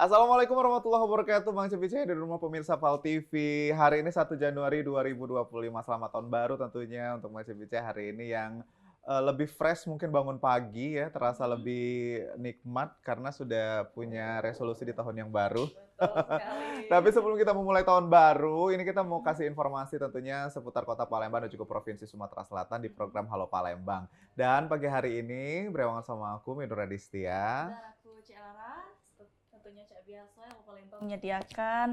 Assalamualaikum warahmatullahi wabarakatuh, Bang Cepice di rumah pemirsa PAL TV. Hari ini 1 Januari 2025, selamat tahun baru tentunya untuk Bang Cepice hari ini yang lebih fresh mungkin bangun pagi ya, terasa lebih nikmat karena sudah punya resolusi di tahun yang baru. Betul sekali. Tapi sebelum kita memulai tahun baru, ini kita mau kasih informasi tentunya seputar Kota Palembang dan juga Provinsi Sumatera Selatan di program Halo Palembang. Dan pagi hari ini berewangan sama aku, Midora Distia. Dan aku Cik Lara, tentunya Cik Biasa yang Palembang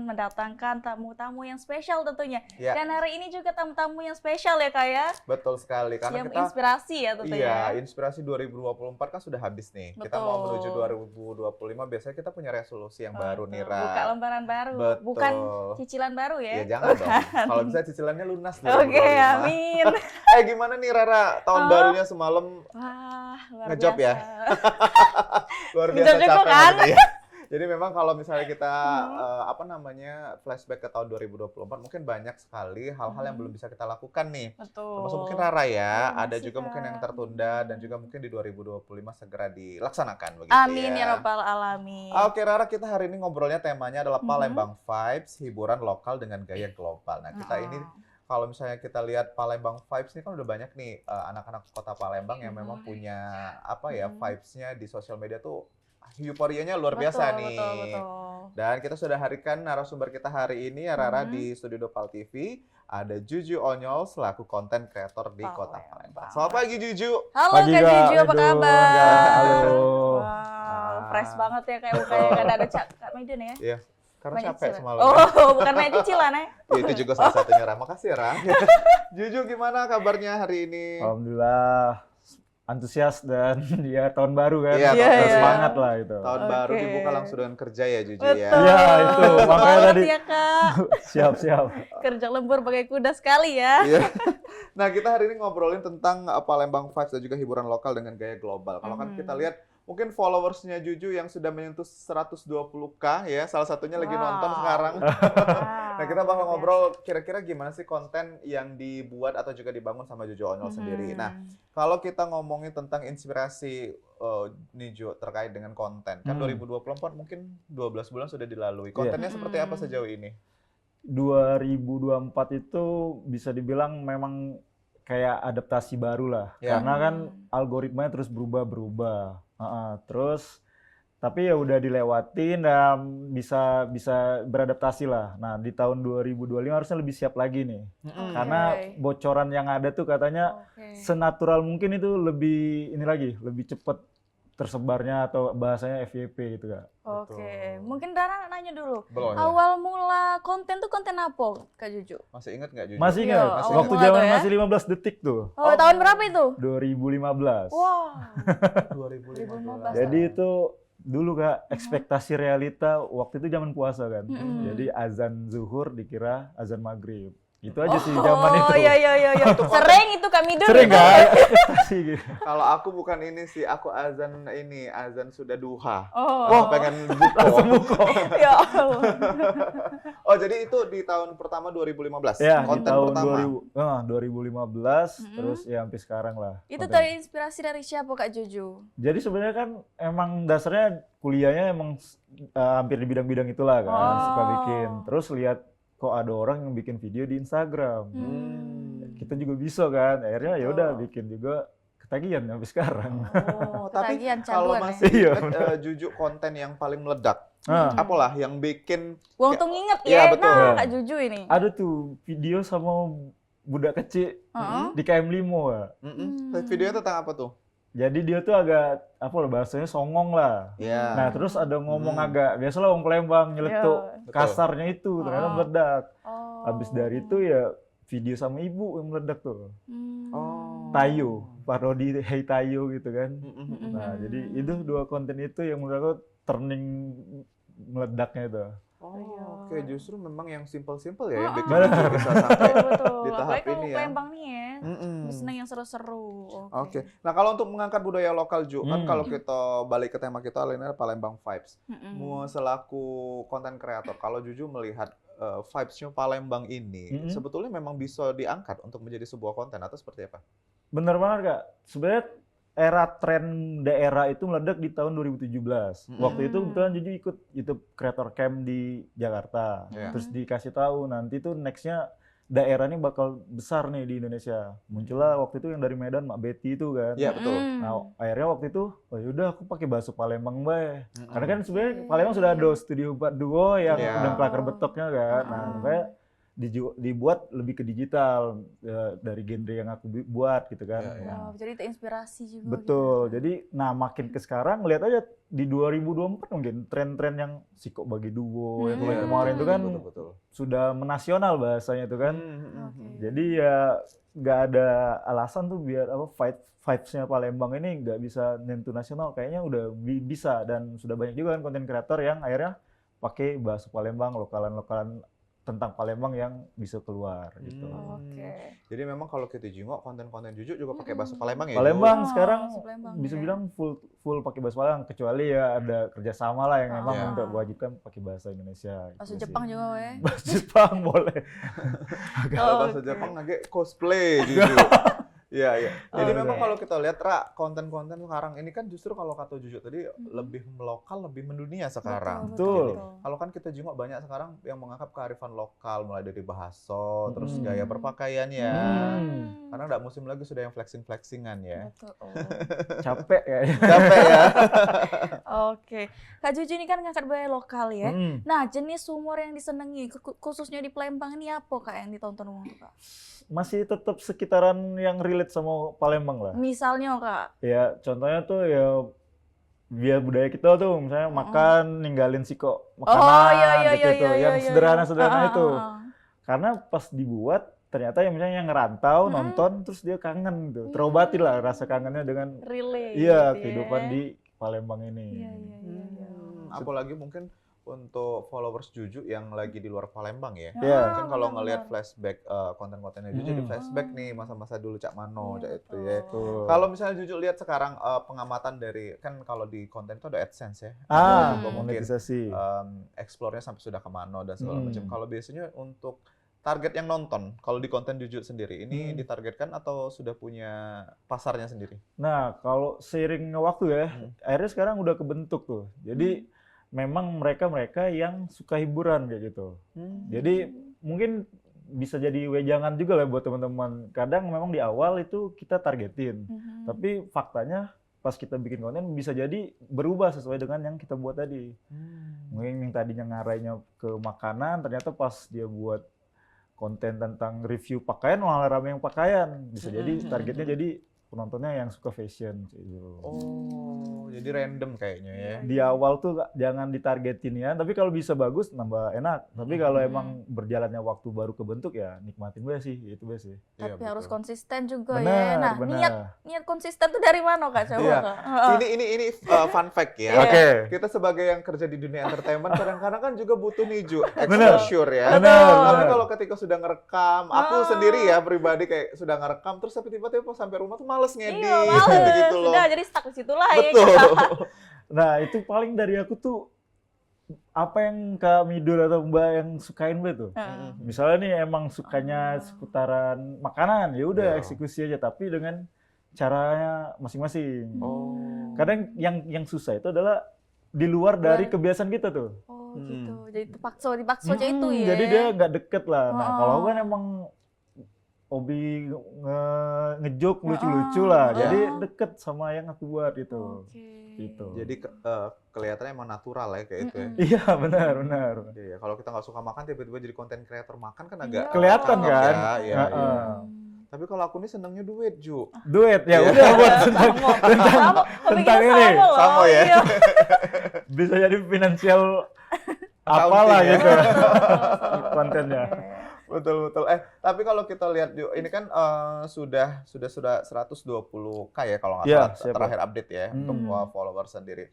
mendatangkan tamu-tamu yang spesial tentunya. Ya. Dan hari ini juga tamu-tamu yang spesial ya Kak ya. Betul sekali, karena Yang kita inspirasi ya tentunya. iya, inspirasi 2024 kan sudah habis nih. Kita mau menuju Betul. 2025, biasanya kita punya resolusi yang baru nih, Betul. Ra. Buka lembaran baru, Betul. bukan cicilan baru ya. Ya jangan dong. Kalau bisa cicilannya lunas nih. Oke, amin. Gimana nih Rara? Tahun barunya semalam Wah, luar ngejob biasa. ya? Luar biasa Ngejob juga capek kan? berarti ya. Jadi memang kalau misalnya kita flashback ke tahun 2024, mungkin banyak sekali hal-hal yang belum bisa kita lakukan nih. Betul. Termasuk mungkin Rara ya, Iya, ada masih, juga mungkin yang Kak. tertunda dan juga mungkin di 2025 segera dilaksanakan begitu Amin ya. ya rabbal alamin. Oke Rara, kita hari ini ngobrolnya temanya adalah Palembang Vibes, hiburan lokal dengan gaya global. Nah kita ini kalau misalnya kita lihat Palembang Vibes ini kan udah banyak nih anak-anak kota Palembang yang memang punya vibes-nya di sosial media tuh euforianya luar biasa nih. Betul. Dan kita sudah hadirkan narasumber kita hari ini ya Rara di Studio PAL TV. Ada Juju Onyol selaku konten kreator di Kota Palembang. Selamat pagi Juju. Halo Pagi, Kak Kak. Juju, apa Aduh, kabar? Kak. Halo. Wow, fresh banget ya kayak mukanya kan ada Kak Maiden ya. Iya, karena Main capek cicilan. semalam. Oh, bukan main cicilan ya. Ya, itu juga salah satunya Ra. Makasih ya Ra. Juju gimana kabarnya hari ini? Alhamdulillah antusias dan ya tahun baru kan. Iya, Harus iya. semangat lah itu. Tahun baru Oke. dibuka langsung dengan kerja ya Juju Betul. ya. Iya, itu. Makanya Semangat tadi. ya Kak. Siap. Kerja lembur bagai kuda sekali ya. Iya. Nah, kita hari ini ngobrolin tentang Palembang Vibes dan juga hiburan lokal dengan gaya global. Kalau kan kita lihat mungkin followersnya Juju yang sudah menyentuh 120K ya, salah satunya lagi nonton Wow. sekarang. Wow, Nah, kita bakal luar ngobrol kira-kira gimana sih konten yang dibuat atau juga dibangun sama Juju Onyol biasa. sendiri. Nah, kalau kita ngomongin tentang inspirasi nih Ju, terkait dengan konten, kan 2024 mungkin 12 bulan sudah dilalui. Kontennya seperti apa sejauh ini? 2024 itu bisa dibilang memang kayak adaptasi baru lah. Ya. Karena kan algoritmanya terus berubah-berubah. Terus tapi ya udah dilewatin dan bisa beradaptasi lah. Nah, di tahun 2025 harusnya lebih siap lagi nih. Karena bocoran yang ada tuh katanya senatural mungkin itu lebih lebih cepat tersebarnya atau bahasanya FYP gitu Kak. Oke, mungkin Dara nanya dulu. Belum. Awal mula konten tuh konten apa Kak Juju? Masih ingat nggak Juju? Masih Iya, ingat? awal Waktu mula zaman tuh ya. masih 15 detik tuh. Oh, tahun berapa itu? 2015. Wah. 2015. Jadi itu dulu Kak, ekspektasi realita waktu itu zaman puasa kan. Jadi azan zuhur dikira azan maghrib. Itu aja sih zaman itu. Oh iya. Sering itu kami dulu. Sering Kak, ekspektasi gitu. Kalau aku bukan ini sih, aku azan sudah duha. Oh. Pengen buko. Ya Allah. Oh, jadi itu di tahun pertama 2015. Ya, di konten tahun pertama. 2015 terus ya sampai sekarang lah. Itu konten. terinspirasi dari siapa Kak Juju? Jadi sebenarnya kan emang dasarnya kuliahnya emang hampir di bidang-bidang itulah kan, suka bikin. Terus lihat kok ada orang yang bikin video di Instagram. Kita juga bisa kan. Akhirnya ya udah bikin juga ketagihan sampai sekarang. Oh, tapi Ketagihan, kalau canduan masih ya. ingat Juju konten yang paling meledak, apalah yang bikin Wong tuh nginget Iya, ya. betul. Nah, Kak Juju ini. Ada tuh video sama budak kecil di KM Limo ya. videonya tentang apa tuh? Jadi dia tuh agak apa lah bahasanya songong lah. Iya. Nah, terus ada ngomong agak biasalah orang Palembang nyeletuk Betul. kasarnya itu ternyata meledak. Oh. Habis dari itu ya video sama ibu yang meledak tuh. Oh. Tayo, parodi Hey Tayo gitu kan. Nah, jadi itu dua konten itu yang menurut aku turning meledaknya itu. Oh, oke, justru memang yang simple-simple ya yang bikin Benar. Juju bisa sampai Betul. di tahap Apalagi kalau ini ya. Palembang nih ya. Senang yang seru-seru. Oke. Nah, kalau untuk mengangkat budaya lokal Ju, kan kalau kita balik ke tema kita ini adalah Palembang Vibes. Mau selaku konten kreator, kalau Juju melihat vibes-nya Palembang ini sebetulnya memang bisa diangkat untuk menjadi sebuah konten atau seperti apa? Bener banget Kak. Sebenarnya era tren daerah itu meledak di tahun 2017. Waktu itu kebetulan Juju ikut YouTube Creator Camp di Jakarta. Iya. Terus dikasih tahu nanti tuh nextnya daerah ini bakal besar nih di Indonesia. Muncullah waktu itu yang dari Medan, Mak Betty itu kan. Iya, betul. Nah, akhirnya waktu itu, oh yaudah aku pakai bahasa Palembang bae. Mm-mm. Karena kan sebenarnya Palembang sudah ada studio 42 yang Iya. udah kelakar betoknya kan. Nah, makanya dibuat lebih ke digital dari genre yang aku buat gitu kan. Iya, iya. Nah, Wow, jadi terinspirasi juga. betul. gitu. Jadi makin ke sekarang lihat aja di 2024 mungkin tren-tren yang Siko bagi duo yang Iya, kemarin itu kan betul. sudah menasional bahasanya itu kan. Oke. Jadi ya nggak ada alasan tuh biar vibes-nya Palembang ini nggak bisa nyentuh nasional. Kayaknya udah bisa dan sudah banyak juga kan konten kreator yang akhirnya pakai bahasa Palembang, lokalan-lokalan tentang Palembang yang bisa keluar gitu. Oke. Jadi memang kalau kita jengok konten-konten Juju juga pakai bahasa Palembang ya. Palembang Oh, sekarang Palembang, bisa ya. bilang full pakai bahasa Palembang kecuali ya ada kerjasama lah yang memang Iya. untuk wajibkan pakai bahasa Indonesia. Bahasa gitu Jepang sih. juga weh. Bahasa Jepang boleh. Kalau bahasa Oke. Jepang agak cosplay Juju. Iya, iya. Jadi Oke. memang kalau kita lihat konten-konten sekarang ini kan justru kalau kata Juju tadi lebih lokal, lebih mendunia sekarang. Betul. Kalau kan kita jengok banyak sekarang yang mengangkat kearifan lokal, mulai dari bahasa, terus Mm. gaya berpakaiannya. Karena nggak musim lagi sudah yang flexing-flexingan ya. Betul. Oh. Capek ya. Capek ya. Oke. Kak Juju ini kan ngangkat budaya lokal ya. Hmm. Nah, jenis humor yang disenangi khususnya di Palembang ini apa Kak yang ditonton orang Kak? Masih tetap sekitaran yang relate sama Palembang lah. Misalnya Kak. Ya contohnya tuh ya biar budaya kita tuh misalnya makan ninggalin siko makanan gitu yang sederhana-sederhana itu. Karena pas dibuat ternyata yang misalnya yang ngerantau nonton terus dia kangen gitu. Terobati lah rasa kangennya dengan Relate. iya gitu ya. kehidupan di Palembang ini. Iya. Apalagi mungkin untuk followers Juju yang lagi di luar Palembang ya. Iya. Mungkin kalau benar-benar. ngelihat flashback konten-kontennya Juju di flashback nih masa-masa dulu Cak Mano, Iya, Cak itu ya. Tuh. Kalau misalnya Juju lihat sekarang pengamatan dari kan kalau di konten itu ada AdSense ya. Ah, Juga mungkin monetisasi. explore-nya sampai sudah ke mano dan segala Hmm. macam. Kalau biasanya untuk target yang nonton, kalau di konten Juju sendiri ini ditargetkan atau sudah punya pasarnya sendiri? Nah, kalau seiring waktu ya, akhirnya sekarang udah kebentuk tuh. Jadi memang mereka yang suka hiburan kayak gitu. Jadi mungkin bisa jadi wejangan juga lah buat teman-teman. Kadang memang di awal itu kita targetin, tapi faktanya pas kita bikin konten bisa jadi berubah sesuai dengan yang kita buat tadi. Mungkin yang tadinya ngarainya ke makanan, ternyata pas dia buat konten tentang review pakaian malah rame yang pakaian. Bisa jadi targetnya jadi penontonnya yang suka fashion gitu. Oh, jadi random kayaknya ya. Di awal tuh jangan ditargetin ya, tapi kalau bisa bagus nambah enak. Tapi kalau emang berjalannya waktu baru kebentuk ya nikmatin gue sih, itu gue sih. Iya, Tapi harus betul. konsisten juga Benar, ya. Nah, benar. niat konsisten tuh dari mana Kak? Coba Iya. Kak. Ini fun fact ya. Oke. Kita sebagai yang kerja di dunia entertainment kadang-kadang kan juga butuh nih Ju, Bener. exposure ya. Bener, Tapi bener. kalau ketika sudah ngerekam, aku sendiri ya pribadi kayak sudah ngerekam terus tapi tiba-tiba pas sampai rumah tuh males ngedit Iya, males. gitu loh. Sudah jadi stuck di situ lah ya. Betul. Kak. Nah, itu paling dari aku tuh apa yang Kak Midul atau Mbak yang sukain Mbak tuh. Misalnya nih emang sukanya seputaran makanan, ya udah Iya. eksekusi aja tapi dengan caranya masing-masing. Oh. Kadang yang susah itu adalah di luar dari kebiasaan kita tuh. Oh gitu. Jadi dipaksa aja itu ya. Jadi dia nggak deket lah. Nah, Oh. kalau aku kan emang hobi ngejok lucu-lucu lah. Jadi deket sama yang aku buat gitu. Oke. Gitu. Jadi kelihatannya emang natural ya kayak itu ya. Iya, benar. Iya, kalau kita nggak suka makan tiba-tiba jadi konten creator makan kan agak Kelihatan cakep kan? Ya, iya, Heeh. iya. Tapi kalau aku nih senangnya duet, Ju. Duet ya Iya. udah buat tentang Sama, tentang hobi kita ini. sama loh. Sama ya? Iya. Bisa jadi finansial Accounting apalah ya. gitu kontennya. Betul. Tapi kalau kita lihat Ju, ini kan sudah 120K ya kalau nggak Iya, salah siap, terakhir update ya untuk Hmm. follower sendiri.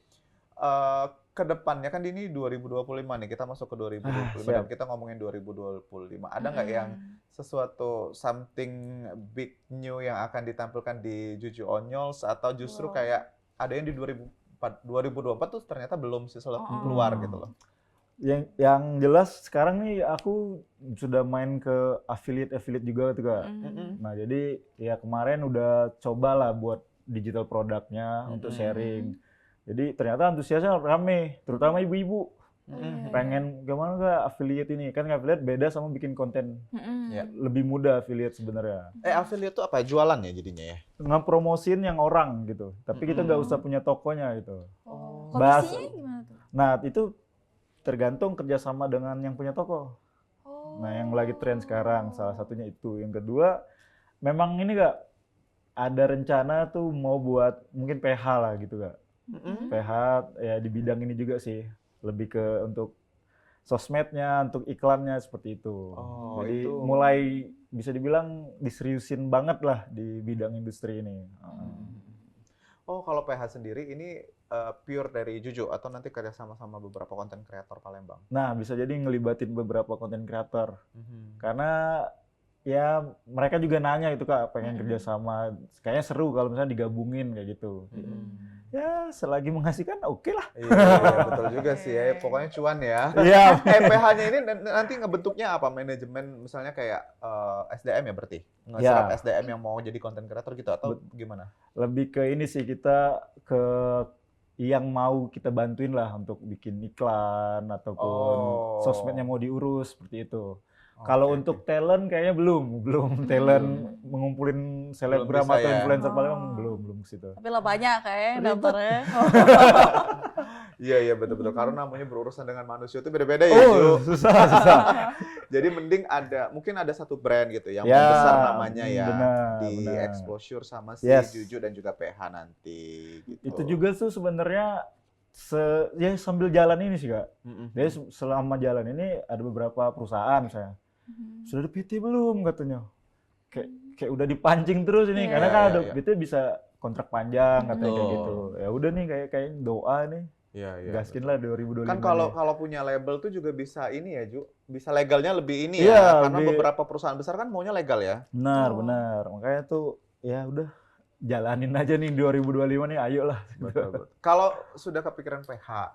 Kedepannya kan ini 2025 nih, kita masuk ke 2025 dan siap. kita ngomongin 2025. Ada nggak yang sesuatu something big new yang akan ditampilkan di Juju Onyols atau justru Wow. kayak ada yang di 2024 tuh ternyata belum sih keluar gitu loh. Yang jelas sekarang nih aku sudah main ke affiliate juga tuh Kak. Nah, jadi ya kemarin udah cobalah buat digital produknya untuk sharing. Jadi ternyata antusiasnya rame, terutama ibu-ibu. Pengen gimana nggak affiliate ini, kan affiliate beda sama bikin konten. Ya. Lebih mudah affiliate sebenarnya. Affiliate tuh apa? Jualan ya jadinya ya? Ngepromosin yang orang gitu, tapi kita nggak usah punya tokonya gitu. Komisinya gimana tuh? Nah itu tergantung kerjasama dengan yang punya toko. Nah yang lagi tren sekarang salah satunya itu. Yang kedua, memang ini nggak ada rencana tuh mau buat mungkin PH lah gitu nggak? PH ya di bidang ini juga sih, lebih ke untuk sosmednya, untuk iklannya seperti itu. Oh, Jadi itu. mulai bisa dibilang diseriusin banget lah di bidang industri ini. Oh, kalau PH sendiri ini pure dari Juju atau nanti kerja sama beberapa konten kreator Palembang? Nah bisa jadi ngelibatin beberapa konten kreator. Karena ya mereka juga nanya itu Kak, pengen kerjasama, kayaknya seru kalau misalnya digabungin kayak gitu. Ya selagi menghasilkan oke lah. Iya, betul juga sih ya. Pokoknya cuan ya. Iya. PH-nya ini nanti ngebentuknya apa? Manajemen misalnya kayak SDM ya berarti? Ngeserap SDM yang mau jadi konten kreator gitu atau gimana? Lebih ke ini sih, kita ke yang mau kita bantuin lah untuk bikin iklan ataupun sosmednya mau diurus seperti itu. Kalau untuk talent kayaknya belum talent mengumpulin selebgram atau influencer Palembang belum ke situ. Tapi lah banyak kayaknya daftarnya. Iya betul-betul karena namanya berurusan dengan manusia itu beda-beda ya. Susah. Jadi mending mungkin ada satu brand gitu yang besar namanya ya, di exposure sama si Juju dan juga PH nanti gitu. Itu juga tuh sebenarnya ya sambil jalan ini sih Kak. Jadi selama jalan ini ada beberapa perusahaan misalnya. Sudah ada PT belum katanya? Kayak udah dipancing terus ini karena kan ada PT bisa kontrak panjang katanya kayak gitu. Ya udah nih kayak doa nih. Gaskin lah 2025. Kan kalau punya label tuh juga bisa ini ya Ju, bisa legalnya lebih ini ya, karena beberapa perusahaan besar kan maunya legal ya. Benar. Makanya tuh ya udah jalanin aja nih 2025 nih, ayo lah. Betul. Kalau sudah kepikiran PH,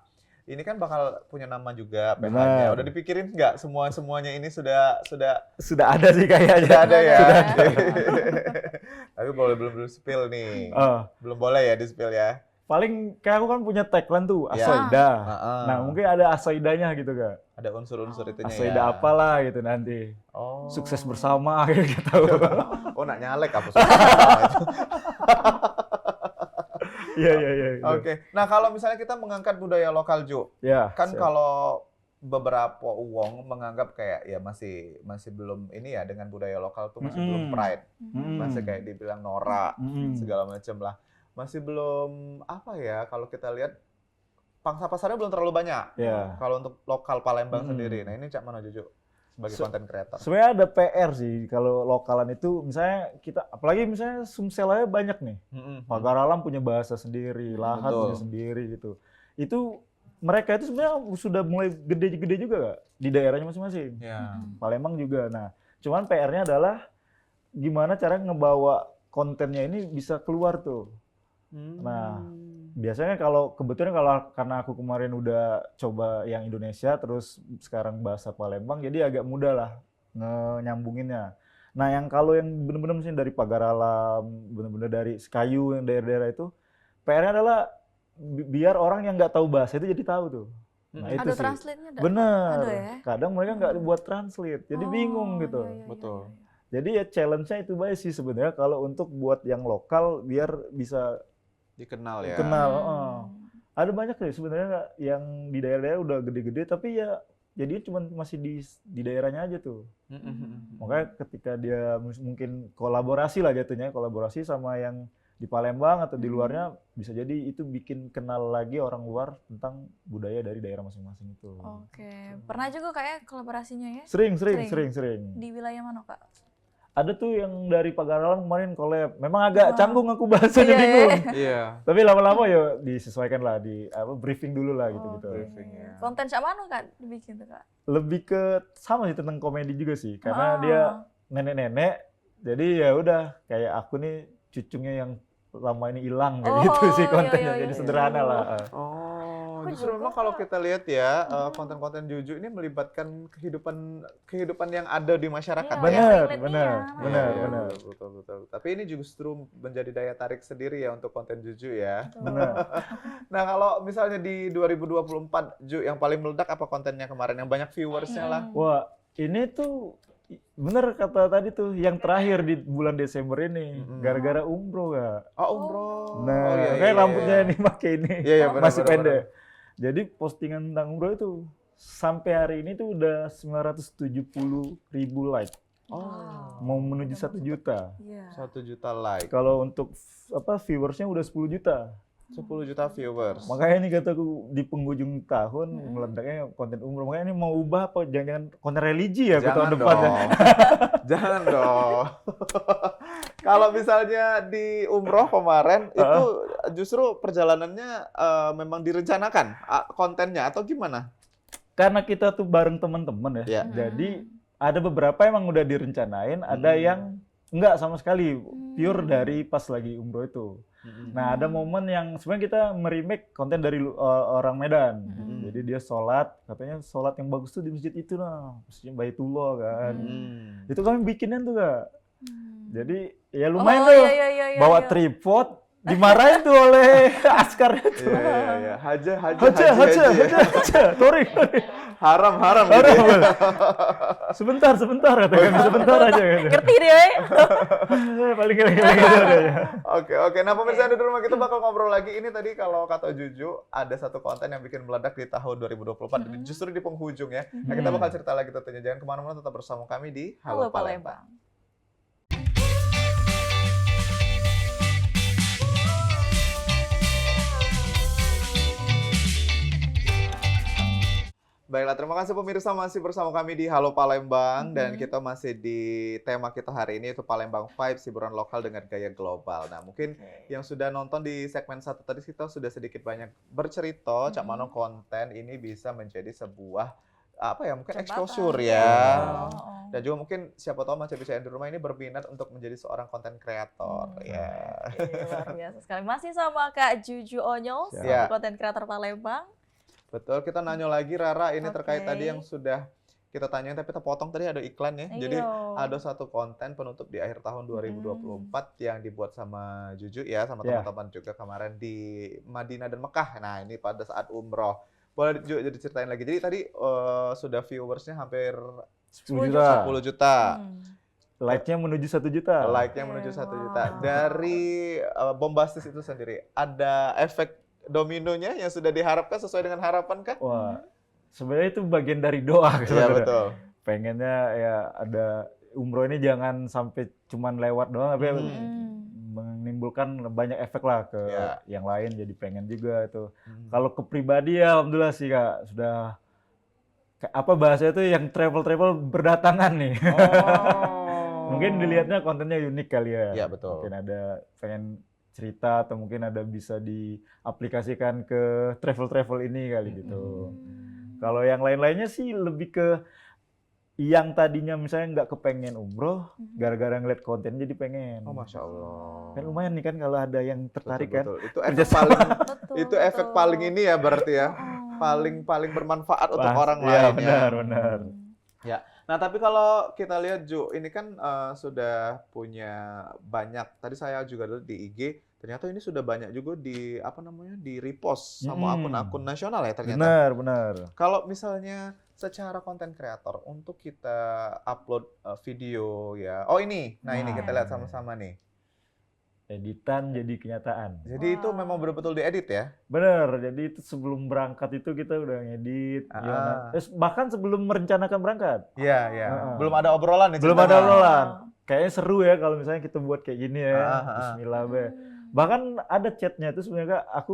ini kan bakal punya nama juga PH-nya. Udah dipikirin nggak semuanya ini sudah ada sih kayaknya. Sudah ada ya. Tapi belum spill nih. Belum boleh ya di spill ya. Paling kayak aku kan punya tagline tuh Asoida. Nah mungkin ada Asoidanya gitu Kak. Ada unsur-unsur itunya Asoida ya. apalah gitu nanti. Sukses bersama kayak gitu. Nak nyalek apa sih? Iya. Oke. Nah, kalau misalnya kita mengangkat budaya lokal, Ju. Kan kalau beberapa uang menganggap kayak ya masih belum ini ya dengan budaya lokal tuh masih belum pride. Masih kayak dibilang norak segala macam lah. Masih belum apa ya kalau kita lihat pangsa pasarnya belum terlalu banyak. Kalau untuk lokal Palembang sendiri. Nah, ini Cak mana Juju sebagai konten kreator? Sebenarnya ada PR sih kalau lokalan itu, misalnya kita apalagi misalnya Sumsel aja banyak nih. Pagar Alam punya bahasa sendiri, Lahat punya sendiri gitu. Itu mereka itu sebenarnya sudah mulai gede-gede juga Kak di daerahnya masing-masing. Palembang juga. Nah, cuman PR-nya adalah gimana cara ngebawa kontennya ini bisa keluar tuh. Nah, biasanya kebetulan karena aku kemarin udah coba yang Indonesia terus sekarang bahasa Palembang, jadi agak mudah lah nyambunginnya. Nah, kalau yang benar-benar misalnya dari Pagar Alam, benar-benar dari Sekayu yang daerah-daerah itu, PR-nya adalah biar orang yang nggak tahu bahasa itu jadi tahu tuh. Nah, itu ada sih. translate-nya? Bener. Ya? Kadang mereka nggak buat translate, jadi bingung gitu. Betul. Jadi ya challenge-nya itu baik sih sebenarnya kalau untuk buat yang lokal biar bisa dikenal ya. Ada banyak sih sebenarnya yang di daerah-daerah udah gede-gede tapi ya jadinya cuma masih di daerahnya aja tuh. Makanya ketika dia mungkin kolaborasi lah jatuhnya, kolaborasi sama yang di Palembang atau di luarnya, bisa jadi itu bikin kenal lagi orang luar tentang budaya dari daerah masing-masing itu. Oke. Pernah juga kayak kolaborasinya ya? Sering. Di wilayah mana Kak? Ada tuh yang dari Pagar Alam kemarin collab. Memang agak canggung aku bahasanya bingung. Tapi lama-lama ya disesuaikan lah, briefing dulu lah gitu-gitu. Konten siapa Kak dibikin tuh Kak? Lebih ke sama sih tentang komedi juga sih. Karena dia nenek-nenek. Jadi ya udah kayak aku nih cucunya yang lama ini hilang kayak gitu sih kontennya. Jadi sederhana lah. Aku justru juga memang kalau kok. kita lihat ya, Mm-mm. konten-konten Juju ini melibatkan kehidupan yang ada di masyarakat Iya, ya. yang Benar, relate benar, iya. Iya, benar, iya, benar. betul, betul, betul. Tapi ini justru menjadi daya tarik sendiri ya untuk konten Juju ya. Betul. Benar. Nah, kalau misalnya di 2024, Ju, yang paling meledak apa kontennya kemarin? Yang banyak viewersnya lah. Mm-mm. Wah, ini tuh bener kata tadi tuh yang terakhir di bulan Desember ini Mm-mm. gara-gara umroh Kak. Oh, umroh. Nah, Oh, iya, kayak iya, rambutnya iya. ini pakai ini Iya, iya, benar, masih benar, pendek. Jadi postingan tentang umroh itu sampai hari ini tuh udah 970.000 like, Oh, mau menuju Udah 1 masuk. juta. Iya. 1 juta like, Kalau untuk viewersnya udah 10 juta. 10 juta viewers. Makanya ini kataku di penghujung tahun Mm-mm. meledaknya konten umroh. Makanya ini mau ubah apa? Jangan konten religi ya ke Jangan tahun depan ya. dong. Jangan dong. Kalau misalnya di umroh kemarin itu justru perjalanannya memang direncanakan kontennya atau gimana? Karena kita tuh bareng teman-teman ya. Ya. Jadi ada beberapa emang udah direncanain, ada yang enggak sama sekali, pure dari pas lagi umroh itu. Nah, ada momen yang sebenarnya kita meremake konten dari orang Medan. Jadi dia sholat, katanya sholat yang bagus tuh di masjid itu nah, masjid Baitullah kan. Itu kami bikinin tuh Kak. Jadi ya lumayan tuh iya, bawa iya. tripod, dimarahin tuh oleh askar itu. Iya. Haja. Tori. Haram gitu ya. Sebentar kata kami, sebentar aja gitu. Ngerti dia. Paling gitu aja. Oke. Nah, pemirsa di rumah kita bakal ngobrol lagi. Ini tadi kalau kata Juju ada satu konten yang bikin meledak di tahun 2024, justru di penghujung ya. Nah, kita bakal cerita lagi tentunya. Jangan kemana-mana, tetap bersama kami di Halo Palembang. Baiklah, terima kasih pemirsa masih bersama kami di Halo Palembang dan kita masih di tema kita hari ini yaitu Palembang Vibes, hiburan lokal dengan gaya global. Nah, mungkin yang sudah nonton di segmen 1 tadi kita sudah sedikit banyak bercerita cak mano konten ini bisa menjadi sebuah apa ya, mungkin exposure ya. Dan juga mungkin siapa tahu Mas Bisa di rumah ini berminat untuk menjadi seorang konten kreator ya. Luar biasa sekali. Masih sama Kak Juju Onyol, Ya. konten kreator Palembang. Betul, kita nanya lagi Rara ini terkait Oke. tadi yang sudah kita tanyain tapi kita potong tadi ada iklan ya. Jadi Iya. ada satu konten penutup di akhir tahun 2024 yang dibuat sama Juju ya, sama Ya. teman-teman juga kemarin di Madinah dan Mekah. Nah, ini pada saat umroh. Boleh Ju, jadi ceritain lagi. Jadi tadi sudah viewersnya hampir 10 juta. 10 juta. Like-nya menuju 1 juta. Like-nya Oke, menuju 1 wow. juta. Dari Bombastis itu sendiri, ada efek dominonya yang sudah diharapkan sesuai dengan harapan kah? Wah, sebenarnya itu bagian dari doa. Iya, sebenarnya. betul. Pengennya ya ada umroh ini jangan sampai cuman lewat doang, tapi menimbulkan banyak efek lah ke Ya. yang lain. Jadi pengen juga itu. Kalau ke pribadi ya alhamdulillah sih Kak, sudah apa bahasanya itu yang travel berdatangan nih. Oh. Mungkin dilihatnya kontennya unik kali ya. Iya, betul. Mungkin ada pengen cerita atau mungkin ada bisa diaplikasikan ke travel ini kali gitu. Kalau yang lain-lainnya sih lebih ke yang tadinya misalnya nggak kepengen umroh, gara-gara ngeliat konten jadi pengen. Oh, Masya Allah. Kan lumayan nih kan kalau ada yang tertarik kan. Betul. Itu efek paling Betul, itu efek betul. paling ini ya berarti ya. Paling bermanfaat untuk Wah, orang iya, lain benar, ya. benar. Ya. Nah, tapi kalau kita lihat Ju, ini kan sudah punya banyak. Tadi saya juga lihat di IG, ternyata ini sudah banyak juga di apa namanya? Di repost sama akun-akun nasional ya ternyata. Benar. Kalau misalnya secara konten kreator untuk kita upload video ya. Oh, ini. Nah, ini kita lihat sama-sama nih. Editan jadi kenyataan. Jadi itu memang betul-betul diedit ya? Bener, jadi itu sebelum berangkat itu kita udah ngedit, gimana. Bahkan sebelum merencanakan berangkat. Iya. Belum ada obrolan nih. Belum ceritanya. ada obrolan. Kayaknya seru ya kalau misalnya kita buat kayak gini ya. Bismillah be. Bahkan ada chatnya itu sebenarnya Kak, aku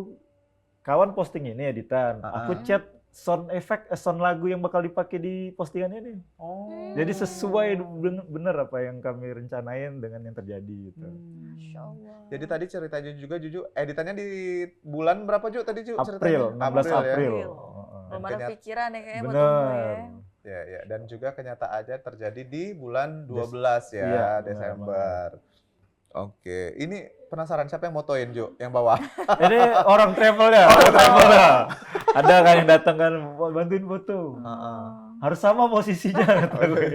kawan posting ini editan. Aku chat sound effect, sound lagu yang bakal dipakai di postingan ini. Oh. Jadi sesuai bener apa yang kami rencanain dengan yang terjadi gitu. Masya Allah. Jadi tadi ceritanya juga Juju, editannya di bulan berapa Ju tadi Ju? April, ceritanya? 16 April. Ya? Belum ada pikiran ya kayaknya buat Bener. umroh ya. Ya. Dan juga kenyataannya terjadi di bulan 12 ya, Iya, Desember. Oke, ini penasaran siapa yang motoin Jo? Yang bawah? Ini orang travelnya, orang travelnya. Ada kan yang datang kan bantuin foto. Heeh. Harus sama posisinya kata gue.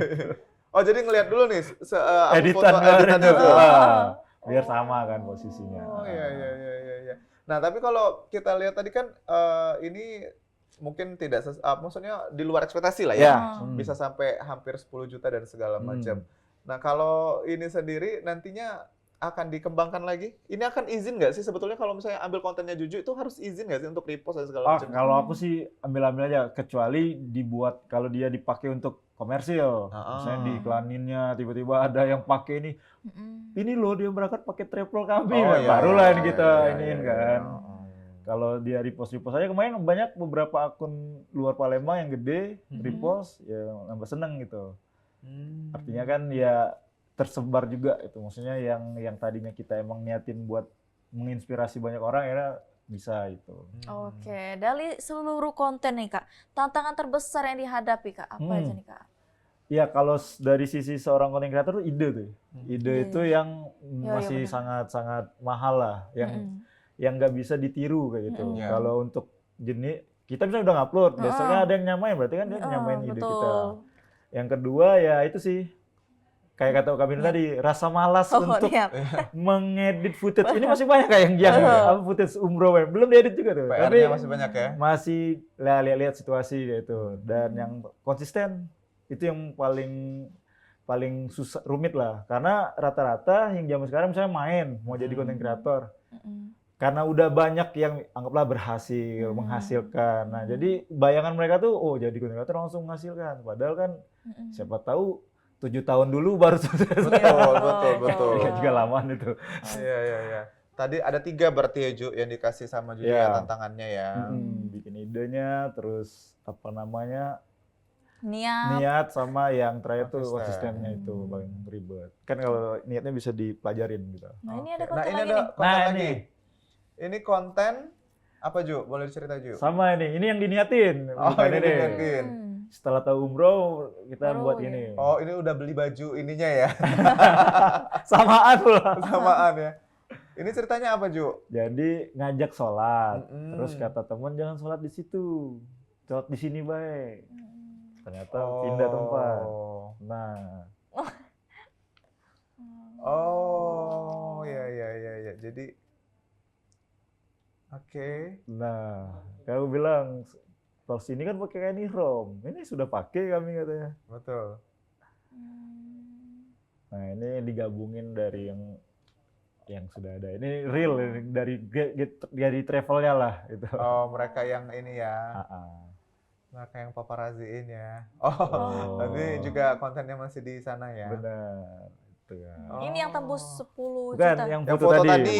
Oh jadi ngelihat dulu nih Editan foto kemarin editannya tuh. tuh. Biar sama kan posisinya. Oh iya. Nah tapi kalau kita lihat tadi kan ini mungkin tidak maksudnya di luar ekspektasi lah ya. Ya. Bisa sampai hampir 10 juta dan segala macam. Nah kalau ini sendiri nantinya akan dikembangkan lagi? Ini akan izin nggak sih sebetulnya kalau misalnya ambil kontennya Juju itu harus izin nggak sih untuk repost dan segala macam? Kalau aku sih ambil aja, kecuali dibuat kalau dia dipakai untuk komersil. Misalnya diiklaninnya tiba-tiba ada yang pakai ini loh dia berangkat pakai travel kami, barulah ini kita iniin kan. Kalau dia repost aja, kemarin banyak beberapa akun luar Palembang yang gede repost, ya nambah seneng gitu. Artinya kan ya tersebar juga itu, maksudnya yang tadinya kita emang niatin buat menginspirasi banyak orang ya bisa itu. Oke, dari seluruh konten nih Kak, tantangan terbesar yang dihadapi Kak, apa aja nih Kak? Ya kalau dari sisi seorang content creator ide tuh. Ide itu yang masih sangat-sangat mahal lah, yang nggak bisa ditiru kayak gitu. Kalau untuk jenis kita bisa udah ngupload, besoknya ada yang nyamain, berarti kan dia nyamain ide kita. Yang kedua ya itu sih, kayak kata Kak Bina tadi, rasa malas untuk mengedit footage. Ini masih banyak kayak yang footage umroh, belum diedit juga tuh. PR-nya masih banyak ya? Masih lihat situasi gitu. Dan yang konsisten itu yang paling susah, rumit lah. Karena rata-rata yang zaman sekarang misalnya main mau jadi content creator, karena udah banyak yang anggaplah berhasil menghasilkan. Nah jadi bayangan mereka tuh jadi content creator langsung menghasilkan. Padahal kan siapa tahu 7 tahun dulu baru sukses. Betul. Ya juga lamaan itu. Iya. Tadi ada 3 berarti ya Ju yang dikasih sama Ju ya tantangannya ya. Bikin idenya, terus apa namanya niat sama yang terakhir tuh konsistennya itu paling ribet. Kan kalau niatnya bisa dipelajarin gitu. Nah ini ada konten ini lagi ada nih. konten lagi. Ini konten apa Ju? Boleh cerita Ju? Sama ini yang diniatin. Ini diniatin. Setelah tahu umroh kita buat ini. Oh ini udah beli baju ininya ya? Samaan pula. Samaan ya. Ini ceritanya apa Ju? Jadi ngajak sholat, terus kata teman jangan sholat di situ, sholat di sini baik. Ternyata pindah tempat. Nah. Ya. Jadi, oke. Nah, kamu bilang kalau sini kan pakai kain ihram. Ini sudah pakai kami katanya. Betul. Nah ini digabungin dari yang sudah ada. Ini real dari travelnya lah itu. Oh mereka yang ini ya. Mereka yang paparaziin ya. Nanti juga kontennya masih di sana ya. Benar. Itu ya. Ini yang tembus 10 Bukan, juta. yang foto foto tadi.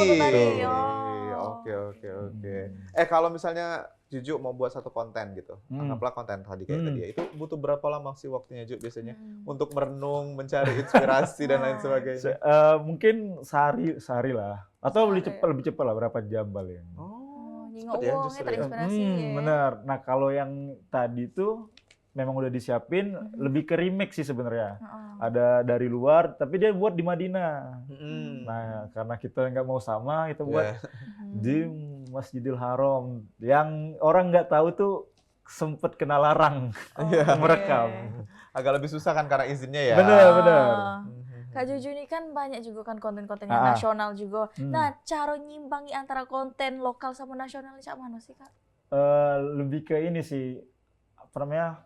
Oke. Kalau misalnya Juju mau buat satu konten gitu, anggaplah konten tadi kayak tadi ya, itu butuh berapa lama sih waktunya Ju biasanya untuk merenung, mencari inspirasi dan lain sebagainya? Mungkin sehari lah, atau lebih cepat lah, berapa jam paling. Cepet ya justru terinspirasi ya. Benar. Nah kalau yang tadi tuh memang udah disiapin, lebih ke remake sih sebenarnya. Ada dari luar, tapi dia buat di Madinah. Nah karena kita nggak mau sama, kita buat di Masjidil Haram. Yang orang nggak tahu tuh sempet kena larang merekam. Agak lebih susah kan karena izinnya ya. Benar. Kak Juju ini kan banyak juga kan konten-konten yang nasional juga. Nah, cara nyimbangi antara konten lokal sama nasional cak mana sih Kak? Lebih ke ini sih, apa namanya?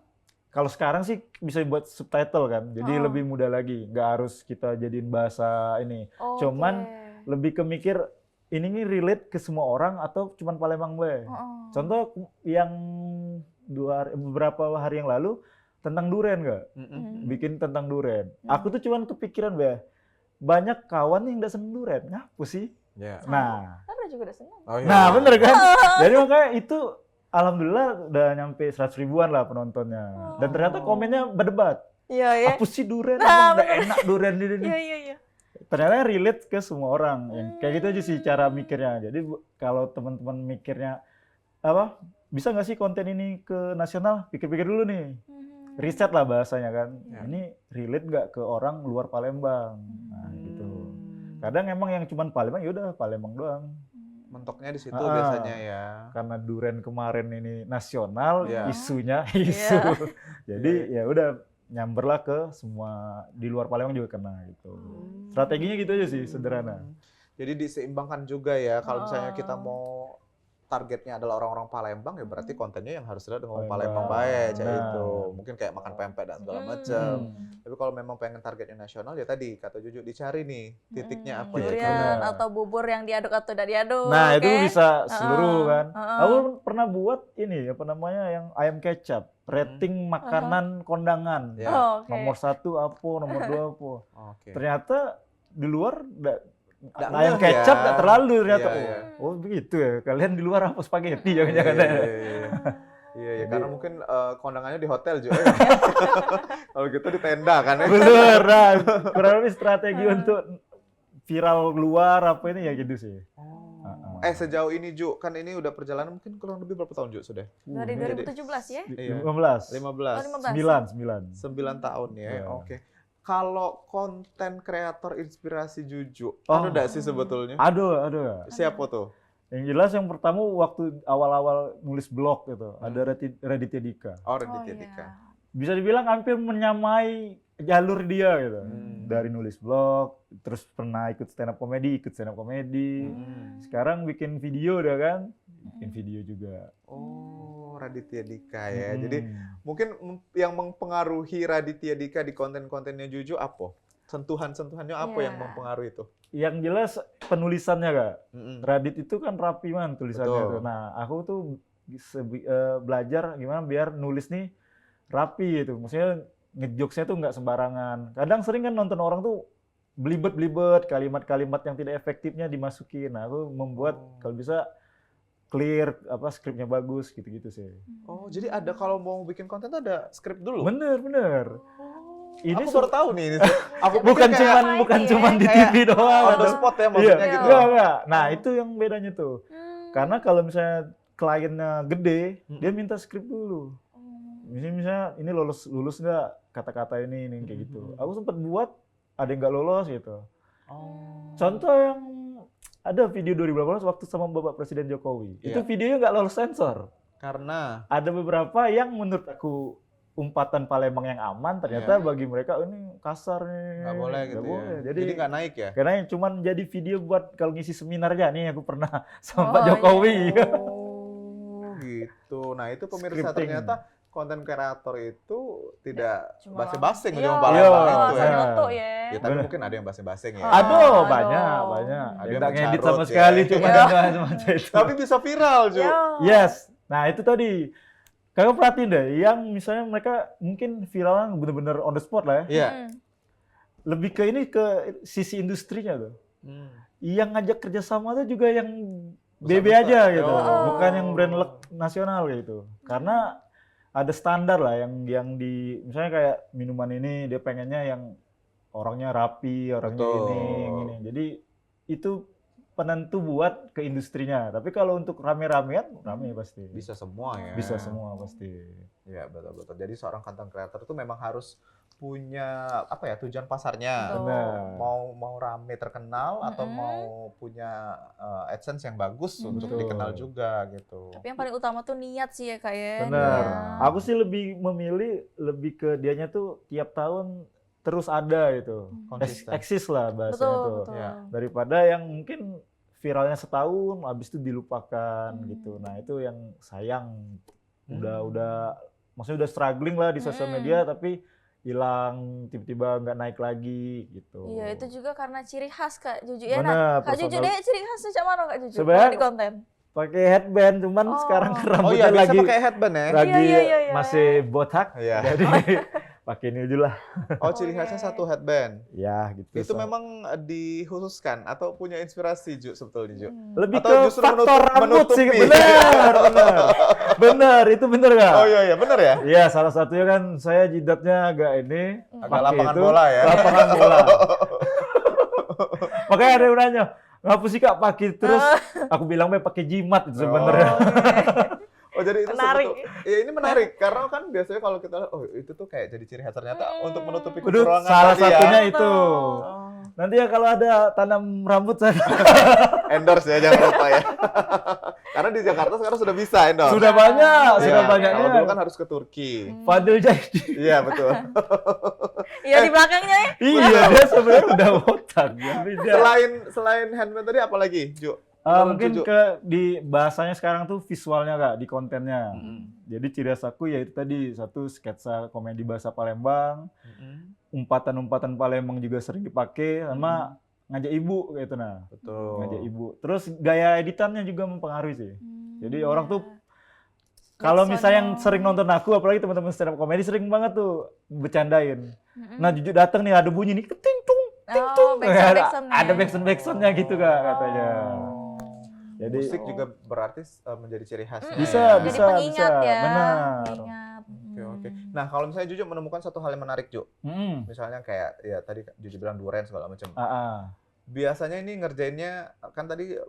Kalau sekarang sih bisa buat subtitle kan, jadi lebih mudah lagi. Nggak harus kita jadiin bahasa ini. Cuman lebih ke mikir ini nih relate ke semua orang atau cuman Palembang be. Contoh yang beberapa hari yang lalu tentang duren nggak? Bikin tentang duren. Aku tuh cuman kepikiran be, banyak kawan yang nggak seneng duren. Ngapa sih? Nah, Karena juga udah seneng. nah bener kan? Jadi makanya itu alhamdulillah udah nyampe 100 ribuan lah penontonnya. Dan ternyata komennya berdebat. Iya. Apa sih duren? Udah enak duren ini. Iya. Ternyata relate ke semua orang. Kayak gitu aja sih cara mikirnya. Jadi kalau teman-teman mikirnya apa? Bisa nggak sih konten ini ke nasional? Pikir-pikir dulu nih. Riset lah bahasanya kan. Ini relate nggak ke orang luar Palembang. Nah gitu. Kadang emang yang cuman Palembang ya udah Palembang doang. Mentoknya di situ biasanya ya. Karena Duren kemarin ini nasional Iya. isunya isu. Jadi ya udah nyamberlah ke semua di luar Palembang juga kena gitu. Strateginya gitu aja sih, sederhana. Jadi diseimbangkan juga ya. Kalau misalnya kita mau targetnya adalah orang-orang Palembang, ya berarti kontennya yang harus ada dengan Palembang baik, kayak itu. Mungkin kayak makan pempek dan segala macam. Tapi kalau memang pengen targetnya nasional, ya tadi kata Juju dicari nih titiknya apa ya. Durian atau bubur yang diaduk atau tidak diaduk. Nah, itu oke? bisa seluruh kan. Aku pernah buat ini apa namanya yang ayam kecap, rating makanan kondangan. Ya. Oh, oke. Nomor 1 apa, nomor 2 apa. Oke. Ternyata di luar Nggak ayam ngeh kecap ya. nggak terlalu ternyata. Iya, iya. Oh begitu ya, kalian di luar apa spaghetti jangan-jangan. Iya, karena mungkin kondangannya di hotel juga. Kalau gitu di tenda kan ya. Bener, nah, kurang lebih strategi untuk viral luar apa ini ya gitu sih. Sejauh ini Ju, kan ini udah perjalanan mungkin kurang lebih berapa tahun Ju sudah? Dari 2017 ya? Iya. 15. 15. 9. 9 tahun ya. Iya. Oke. Kalau konten kreator inspirasi Juju, ada nggak sih sebetulnya? Ada. Siapa tuh? Yang jelas yang pertama waktu awal-awal nulis blog gitu, ada Raditya Dika. Oh, Raditya Dika. Bisa dibilang hampir menyamai jalur dia gitu. Dari nulis blog, terus pernah ikut stand up comedy. Sekarang bikin video udah kan? Bikin video juga. Oh, Raditya Dika ya. Jadi mungkin yang mempengaruhi Raditya Dika di konten-kontennya Juju apa? Sentuhan-sentuhannya apa yang mempengaruhi itu? Yang jelas penulisannya Kak. Radit itu kan rapi man tulisannya tuh. Nah, aku tuh belajar gimana biar nulis nih rapi gitu. Maksudnya ngejokesnya tuh nggak sembarangan. Kadang sering kan nonton orang tuh belibet-belibet, kalimat-kalimat yang tidak efektifnya dimasukin. Nah, aku membuat kalau bisa clear, skripnya bagus gitu-gitu sih. Oh, jadi ada kalau mau bikin konten tuh ada skrip dulu? Bener. Ini aku baru tahu nih. Aku bukan cuman di TV doang. On the spot ya maksudnya gitu. Enggak. Nah, itu yang bedanya tuh. Karena kalau misalnya kliennya gede, dia minta skrip dulu. Misalnya ini lulus nggak kata-kata ini kayak gitu. Aku sempat buat ada yang nggak lolos gitu. Contoh yang ada video 2018 waktu sama Bapak Presiden Jokowi. Itu videonya nggak lolos sensor. Karena ada beberapa yang menurut aku umpatan Palembang yang aman, ternyata bagi mereka ini kasar nih. Nggak boleh gitu ya. Jadi nggak naik ya? Karena cuman jadi video buat kalau ngisi seminar aja nih aku pernah sama Pak Jokowi. Oh gitu. Nah itu pemirsa ternyata konten kreator itu tidak basi-basi ngejauh Palembang itu ya. Ya tapi mungkin ada yang basi-basi ya. Aduh, banyak. Ada yang nggak ngedit mencarut sama sekali, cuma semacam itu. Tapi bisa viral, Ju. Yes. Nah, itu tadi. Kakak perhatiin deh, yang misalnya mereka mungkin viralnya bener-bener on the spot lah ya. Iya. Lebih ke ini ke sisi industrinya tuh. Yang ngajak kerjasama tuh juga yang BB aja gitu. Bukan yang brand nasional gitu. Karena ada standar lah yang di misalnya kayak minuman ini dia pengennya yang orangnya rapi, orangnya ini. Jadi itu penentu buat ke industrinya. Tapi kalau untuk rame-ramean, rame pasti. Bisa semua ya. Bisa semua pasti. Ya betul-betul. Jadi seorang content creator itu memang harus punya tujuan pasarnya. Mau rame terkenal atau mau punya AdSense yang bagus untuk dikenal juga gitu. Tapi yang paling utama tuh niat sih ya Kak ya. Benar. Aku sih lebih memilih lebih ke dianya tuh tiap tahun terus ada gitu. Eksis lah bahasanya tuh. Daripada yang mungkin viralnya setahun habis itu dilupakan gitu. Nah, itu yang sayang. Maksudnya udah struggling lah di sosial media tapi hilang, tiba-tiba nggak naik lagi gitu. Iya, itu juga karena ciri khas Kak Juju ya. Bener, Kak Juju deh ciri khasnya macam mana Kak Juju? Sebenarnya di konten. Pakai headband, cuman sekarang rambutnya bisa lagi pakai headband ya? Lagi masih botak, jadi pakai ini dulu lah. Oh, ciri khasnya satu headband. Ya, gitu. Itu memang dikhususkan atau punya inspirasi Ju sebetulnya Ju? Lebih atau ke faktor rambut sih. Benar, itu benar Kak? Oh iya, benar ya? Iya, salah satunya kan saya jidatnya agak ini. Agak lapangan bola ya? Lapangan bola. Makanya ada yang nanya, ngapa sih Kak pakai terus? Aku bilang pakai jimat itu sebenarnya. Oh Oh jadi itu Menarik. ya ini menarik karena kan biasanya kalau kita lihat, oh itu tuh kayak jadi ciri khas ternyata untuk menutupi Waduh, kekurangan salah tadi ya. satunya itu. Oh. Nanti ya kalau ada tanam rambut saya Endorse ya jangan lupa ya. Karena di Jakarta sekarang sudah bisa endorse. sudah banyak, Iya, sudah banyaknya. Kalau dulu kan harus ke Turki. Fadil Jaidi. Iya betul. Iya di belakangnya ya. Iya, dia sebenarnya udah botak. Tapi dia Selain handmade tadi apa lagi, Ju? mungkin Ju? di bahasanya sekarang tuh visualnya Kak, di kontennya. Jadi ciri khas aku ya itu tadi, satu sketsa komedi bahasa Palembang, umpatan-umpatan Palembang juga sering dipakai, sama ngajak ibu kayak itu nah. Betul. Ngajak ibu. Terus gaya editannya juga mempengaruhi sih. Jadi orang tuh Iya. kalau misalnya yang sering nonton aku, apalagi teman-teman stand up comedy sering banget tuh bercandain. Nah jujur datang nih ada bunyi nih, ting tung, ting tung. Ada backsound-backsoundnya gitu Kak katanya. Jadi Musik juga berarti menjadi ciri khasnya. Bisa, ya. Jadi bisa. pengingat ya. Benar. Pengingat. Oke. Nah kalau misalnya Juju menemukan satu hal yang menarik, Ju. Mm-mm. Misalnya kayak ya tadi Juju bilang duren segala macam. Ah, Biasanya ini ngerjainnya kan tadi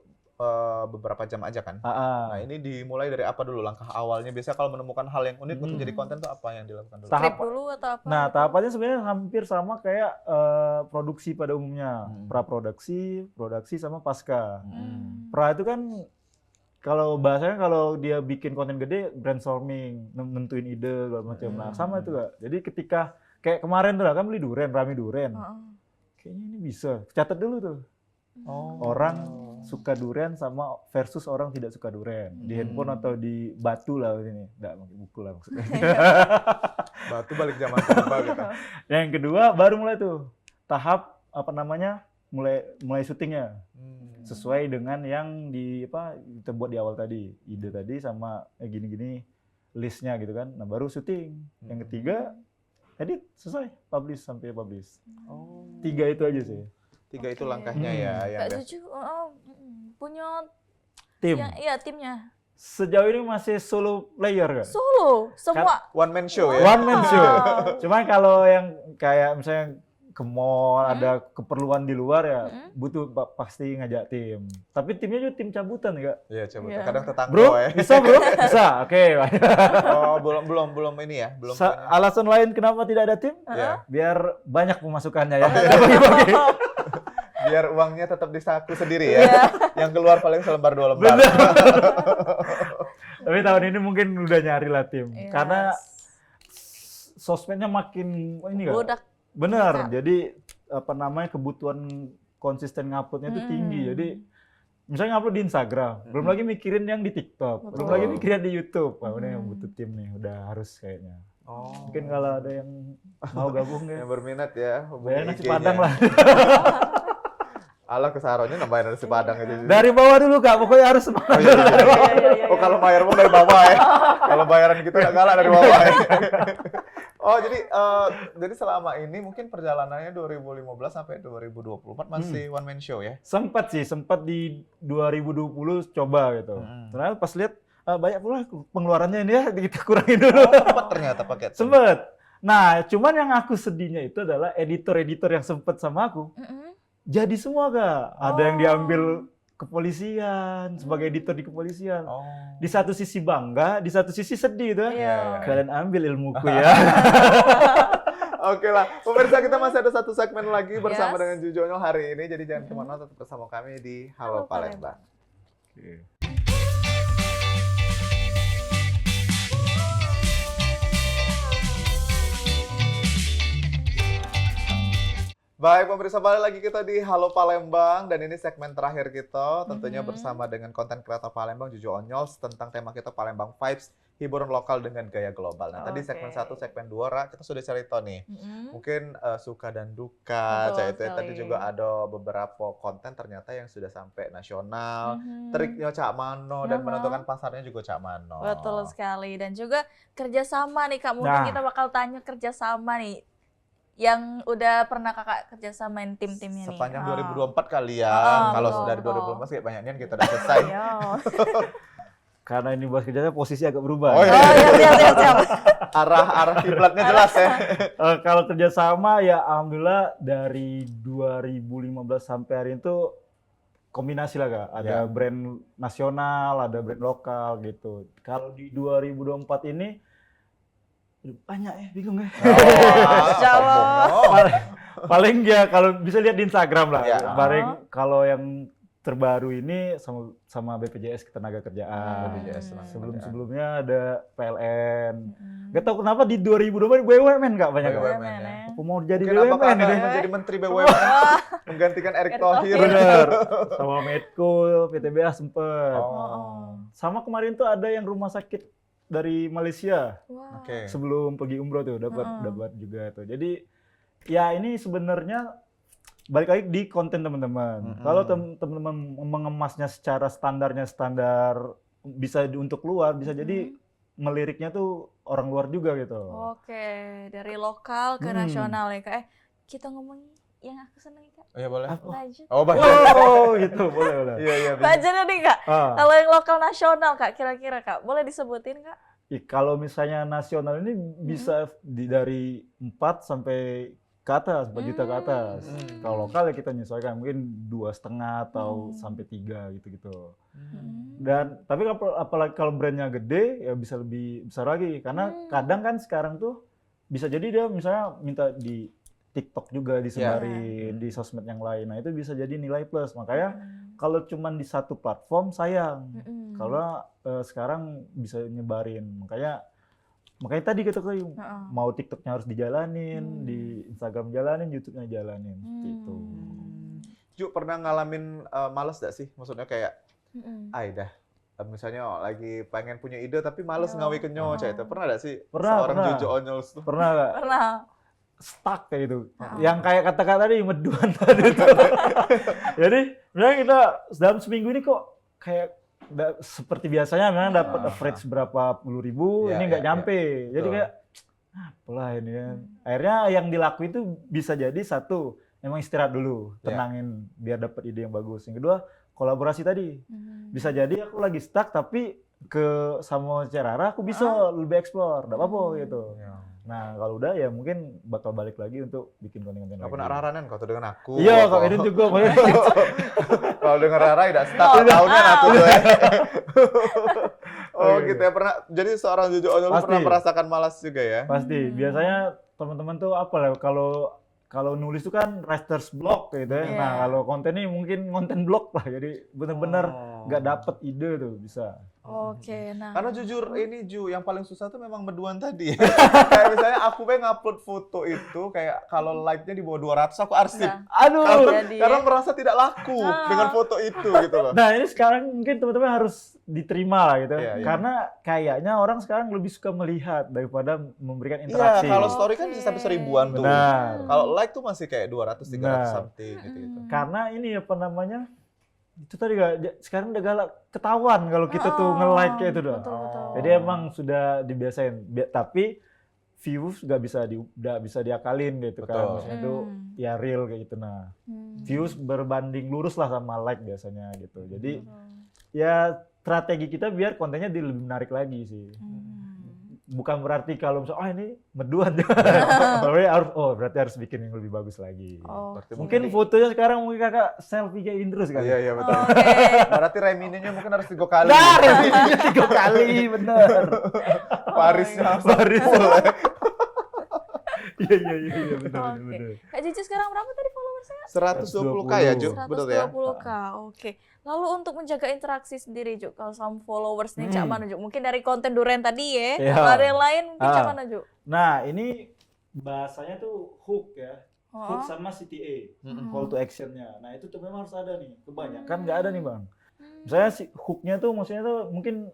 beberapa jam aja kan. Nah ini dimulai dari apa dulu langkah awalnya? Biasanya kalau menemukan hal yang unik untuk jadi konten tuh apa yang dilakukan dulu? Tahap- Skrip dulu atau apa? Nah, tahapannya sebenarnya hampir sama kayak produksi pada umumnya. Praproduksi, produksi sama pasca. Pra itu kan kalau bahasanya kalau dia bikin konten gede brainstorming, nentuin ide segala macam. Nah, sama itu Kak. Jadi ketika kayak kemarin tuh lah kan beli duren, rame duren. Kayaknya ini bisa. Catat dulu tuh. Orang suka duren sama versus orang tidak suka duren. Di handphone atau di batu lah ini. Enggak pakai buku lah maksudnya. Batu balik zaman purba gitu. Yang kedua baru mulai tuh tahap apa namanya? mulai syutingnya. Sesuai dengan yang kita buat di awal tadi, ide tadi sama gini-gini listnya gitu kan. Nah baru syuting. Yang ketiga edit, selesai, publish sampai publish. 3 itu aja sih. 3 itu langkahnya ya yang Kak Juju punya Tim. iya timnya. Sejauh ini masih solo player kan? Solo semua. one man show ya. One man show. Cuman kalau yang kayak misalnya ke mall ada keperluan di luar ya butuh pasti ngajak tim. Tapi timnya juga tim cabutan ya Kak? Iya coba. Iya. Kadang tetangga Bro, ya. bisa bro? Bisa, oke. Oh belum ini ya, belum. punya. Alasan lain kenapa tidak ada tim? Ya. Biar banyak pemasukannya ya. Iya. Biar uangnya tetap di saku sendiri ya. Yang keluar paling selembar 2 lembar. Tapi tahun ini mungkin udah nyari lah tim. Yes. Karena sosmednya makin ini Kak. Budak. Benar. Jadi apa namanya kebutuhan konsisten nguploadnya itu tinggi. Jadi misalnya ngupload di Instagram, belum lagi mikirin yang di TikTok, belum lagi mikirin di YouTube. Wah, udah yang butuh tim nih, udah harus kayaknya. Mungkin kalau ada yang mau gabung ya. Yang berminat ya, hubungi Bayar nasi IG-nya. Padang lah. Alah kesaronnya nambahin nasi Padang aja. Dari bawah dulu Kak, pokoknya harus semangat. Oh, iya. Oh kalau bayar mau dari bawah ya. Kalau bayaran kita nggak galak dari bawah ya. Oh jadi selama ini mungkin perjalanannya 2015 sampai 2024 masih one man show ya? Sempat di 2020 coba gitu. Ternyata pas lihat banyak pula pengeluarannya ini ya, kita kurangin dulu. Sempat ternyata pakai. Sempet. Nah, cuman yang aku sedihnya itu adalah editor-editor yang sempet sama aku. Jadi semua Kak. Ada yang diambil kepolisian, sebagai editor di kepolisian. Di satu sisi bangga, di satu sisi sedih tuh. Iya. Kalian ambil ilmuku ya. Oke lah, pemirsa kita masih ada satu segmen lagi bersama Yes. dengan Juju Onyol hari ini. Jadi jangan kemana-mana, tetap bersama kami di Halo Halo Palembang. Baik pemirsa, balik lagi kita di Halo Palembang dan ini segmen terakhir kita tentunya bersama dengan konten kreator Palembang Juju Onyol tentang tema kita Palembang Vibes, hiburan lokal dengan gaya global. Nah tadi segmen 1, segmen 2 Ra, kita sudah cerita nih. Mungkin suka dan duka, Betul itu tadi sekali. juga ada beberapa konten ternyata yang sudah sampai nasional. Triknya Cak Mano dan menentukan pasarnya juga Cak Mano. Betul sekali. Dan juga kerjasama nih Kak, mungkin Nah. kita bakal tanya kerjasama nih. Yang udah pernah kakak kerjasamain tim-timnya nih. Sepanjang 2024 kali ya. Kalau betul, dari betul. 2024 kayak banyaknya kita udah selesai. Iya. Karena ini bos kerjanya posisi agak berubah. Oh, iya. Oh iya, siap. Arah kiblatnya jelas ya. Kalau kerjasama ya alhamdulillah dari 2015 sampai hari itu kombinasi lah Kak. Ada brand nasional, ada brand lokal gitu. Kalau di 2024 ini banyak ya, bingung ya. Paling ya kalau bisa lihat di Instagram lah. Paling kalau yang terbaru ini sama BPJS Ketenagakerjaan. Sebelum-sebelumnya ada PLN. Gak tahu kenapa di 2020 BUMN Kak banyak. BUMN ya. Aku mau jadi Kenapa BUMN Kakak ini. menjadi Menteri BUMN menggantikan Erick Thohir? Bener. Sama Medco, PTBA sempet. Sama kemarin tuh ada yang rumah sakit dari Malaysia. Oke. Sebelum pergi umroh tuh dapat juga tuh. Jadi ya ini sebenarnya balik lagi di konten teman-teman. Kalau teman-teman mengemasnya secara standar bisa untuk luar, bisa jadi meliriknya tuh orang luar juga gitu. Oke, dari lokal ke nasional ya Kak. Kita ngomongin yang aku seneng Kak. Oh ya boleh. Budget. Oh budget. Oh gitu, boleh. Iya. Budgetnya nih Kak. Kalau yang lokal nasional Kak, kira-kira Kak, boleh disebutin Kak? Kalau misalnya nasional ini bisa dari 4 sampai ke atas, 4 juta ke atas. Kalau lokal ya kita menyesuaikan mungkin 2,5 atau sampai 3 gitu. Dan tapi apalagi kalau brandnya gede ya bisa lebih besar lagi karena kadang kan sekarang tuh bisa jadi dia misalnya minta di TikTok juga disebarin di sosmed yang lain. Nah, itu bisa jadi nilai plus. Makanya kalau cuman di satu platform sayang. Kalau sekarang bisa nyebarin. Makanya tadi kita mau TikToknya harus dijalanin, di Instagram jalanin, YouTube-nya jalanin, gitu. Ju pernah ngalamin males gak sih? Maksudnya kayak, misalnya lagi pengen punya ide tapi males ngawi ke nyoca itu. Pernah gak sih? Seorang Juju Onyol tuh? Pernah gak? Pernah. Stuck kayak gitu. Yang kayak kata-kata tadi, meduan tadi itu. Jadi, misalnya kita dalam seminggu ini kok kayak seperti biasanya memang dapat average berapa puluh ribu, ini nggak nyampe. Jadi kayak apalah ini kan. Akhirnya yang dilakuin itu bisa jadi satu, memang istirahat dulu, tenangin biar dapat ide yang bagus. Yang kedua, kolaborasi tadi. Bisa jadi aku lagi stuck tapi sama Cerara aku bisa lebih explore, enggak apa-apa gitu. Nah, kalau udah ya mungkin bakal balik lagi untuk bikin konten-konten lagi. Kau pernah raranan kau tuh dengan aku. Iya, kok ini juga. Kalau dengan Rara udah stuck tahunnya aku tuh ya. Oh gitu ya, pernah. Jadi seorang Juju Onyol pernah merasakan malas juga ya? Pasti. Biasanya teman-teman tuh apa lah, kalau nulis tuh kan writer's block gitu ya. Nah, kalau konten ini mungkin konten block lah. Jadi benar-benar nggak dapet ide tuh bisa. Oke, nah. Karena jujur ini yang paling susah tuh memang meduan tadi. Kayak misalnya aku pengen ngupload foto itu kayak kalau like-nya di bawah 200 aku arsip. Aduh. Karena merasa tidak laku dengan foto itu gitu loh. Nah, ini sekarang mungkin teman-teman harus diterima lah gitu. Karena kayaknya orang sekarang lebih suka melihat daripada memberikan interaksi. Iya, kalau story kan bisa sampai 1000-an tuh. Benar. Kalau like tuh masih kayak 200, 300 something gitu. Karena ini apa namanya? Itu tadi sekarang udah galak ketahuan kalau kita tuh nge-like kayak itu dah. Jadi emang sudah dibiasain. Tapi views nggak bisa diakalin gitu kan. Maksudnya itu ya real kayak gitu. Nah, views berbanding lurus lah sama like biasanya gitu. Jadi ya strategi kita biar kontennya lebih menarik lagi sih. Bukan berarti kalau misalnya ini meduan berarti harus bikin yang lebih bagus lagi. Mungkin fotonya sekarang mungkin kakak selfie-in terus kan. Iya betul. Berarti reminenya mungkin harus 3 kali. Nah, reminenya 3 kali bener. Parisnya. Iya benar. Kak Cici sekarang berapa tadi followersnya? 120k ya Ju, betul ya? 120k, oke. Lalu untuk menjaga interaksi sendiri Ju, kalau sama followers nih cak mana Ju? Mungkin dari konten Duren tadi ya, kalau ada yang lain mungkin cak mana Ju? Nah ini bahasanya tuh hook ya, hook sama CTA, call to action-nya. Nah itu tuh memang harus ada nih, kebanyakan nggak ada nih Bang. Misalnya hook-nya tuh maksudnya tuh mungkin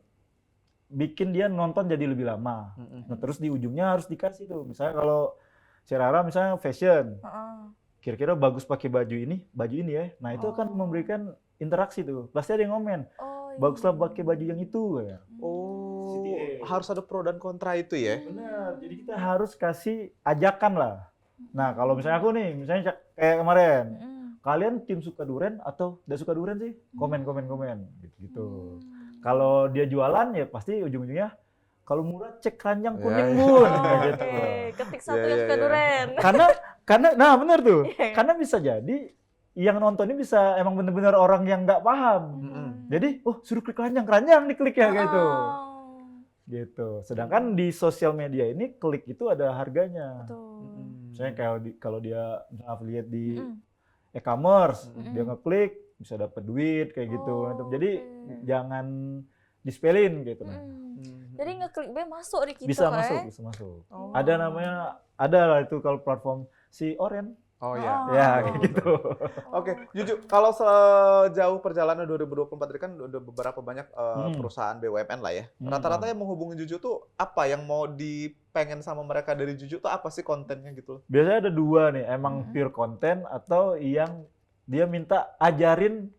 bikin dia nonton jadi lebih lama. Nah terus di ujungnya harus dikasih tuh, misalnya kalau Cerara misalnya fashion, kira-kira bagus pakai baju ini ya. Nah itu akan memberikan interaksi tuh. Pasti ada yang ngomen, baguslah pakai baju yang itu ya. Harus ada pro dan kontra itu ya? Benar, jadi kita harus kasih ajakan lah. Nah kalau misalnya aku nih, misalnya kayak kemarin, kalian tim suka Duren atau tidak suka Duren sih? Komen gitu. Kalau dia jualan ya pasti ujung-ujungnya, kalau murah cek keranjang kuning bun. Ketik satu yang suka Duren. Karena nah benar tuh. Karena bisa jadi yang nonton ini bisa emang bener-bener orang yang nggak paham. Jadi, suruh klik keranjang diklik ya gitu. Gitu. Sedangkan di sosial media ini klik itu ada harganya. Misalnya kalau dia affiliate di e-commerce, dia ngeklik bisa dapat duit kayak gitu. Jadi jangan dispelin gitu. Jadi ngeklik B masuk di kita bisa masuk. Ada lah itu kalau platform si Oren. Oh ya. Ya kayak gitu. Oke, Juju, kalau sejauh perjalanan 2024 ini kan udah beberapa banyak perusahaan BUMN lah ya. Rata-rata yang menghubungi Juju tuh apa yang mau dipengen sama mereka dari Juju tuh apa sih kontennya gitu? Biasanya ada dua nih, emang pure konten atau yang dia minta ajarin